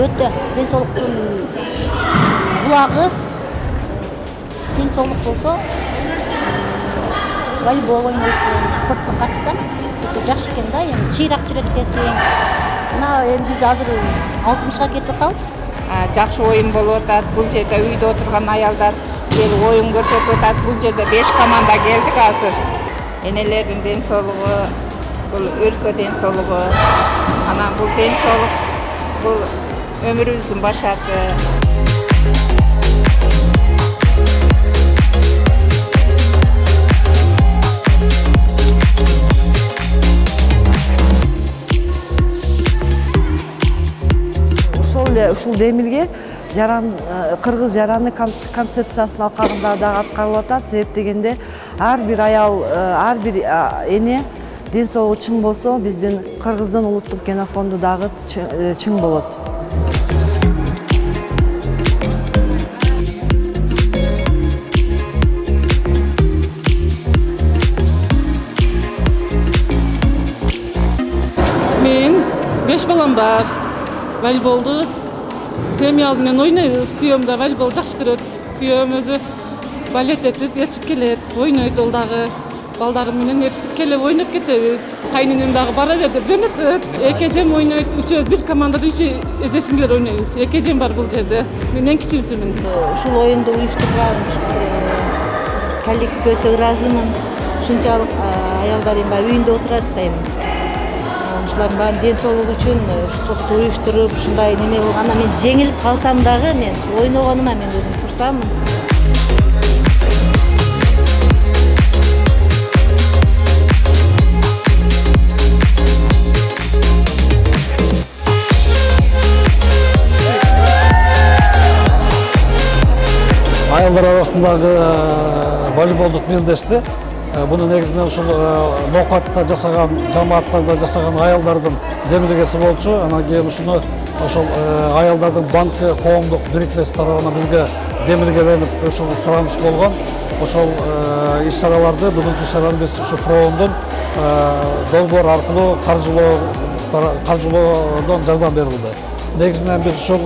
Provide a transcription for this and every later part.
Өтө денсаулықтың бұлағы денсаулық болса волейбол ойнайсың, спортқа қатыссаң өте жақсы екен да, енді ширақ жүреді екенсің. Мына біз азыр 60-ға кетіп жатамыз. Жақсы ойын болып жатады. Бұл жерде үйде отырған аялдар келіп ойын көрсетіп жатады. Бұл жерде 5 команда келдік азыр. Енелердің денсаулығы, бұл өлкө денсаулығы. Анан бұл денсаулық, бұл ömrümüzün başardı. Ушул демилге кыргыз жараны концепциясынын алкагында дагы аткарылып атат. Себеп дегенде ар бир аял, ар бир эне денсаулыгы чың болсо, биздин Кыргыздын улуттук генофонду дагы чың болот. Мен 5 balam var. Voleyboldu semyazmen oynayız. Kuyum da voleybol жақсы көрөт. Kuyum өзү балет этип, ертип келет, ойнойт ол дагы. Балдарым менен ертип келип ойноп кетебиз. Кайненем дагы бара бер деп жөнөтөт. Эки эжем ойнойт, үчөөбүз бир командада үч эжесиңер ойнойбуз. Эки эжем бар бул жерде. Мен эң кичүүсүмүн. Ушул оюнду уюштурган коллективге өтө ыраазымын. Ушунчалык аялдарым бар үйүндө отурат дайым. Ушулардын баарын денсаулыгы үчүн ушул уюштуруп, ушундай неме кылганда мен жеңилип калсам дагы мен ойногонума мен өзүм курсаммын. Аялдар арасындагы волейболдук мелдешти буну негизинен ушул ноокатта жашаган, жамааттарда жашаган аялдардын демилгеси болчу. Анан кийин ушуну ошол аялдардын банкы коомдук бириктеши тарабынан бизге демилгеленип ушул сураныш болгон. Ошол иш-чараларды, бүгүнкү иш-чараны биз ушу проомдун долбоор аркылуу каржылоодон жардам берилди. Негизинен биз ушул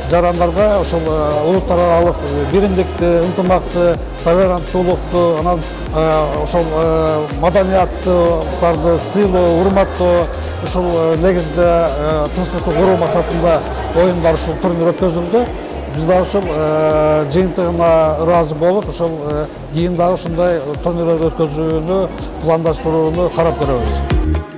жарандарга ошол улуттар аралык биримдикти, ынтымакты, толеранттуулукту, анан ошол маданияттарды сыйлоо, урматтоо, ушул негизде тынчтыкты куруу максатында оюндар ушул турнир өткөзүлдү. Биз дагы ушул жыйынтыгына ыраазы болуп, ушул кийин дагы ушундай турнирлерди өткөзүүнү, пландаштырууну карап көрөбүз.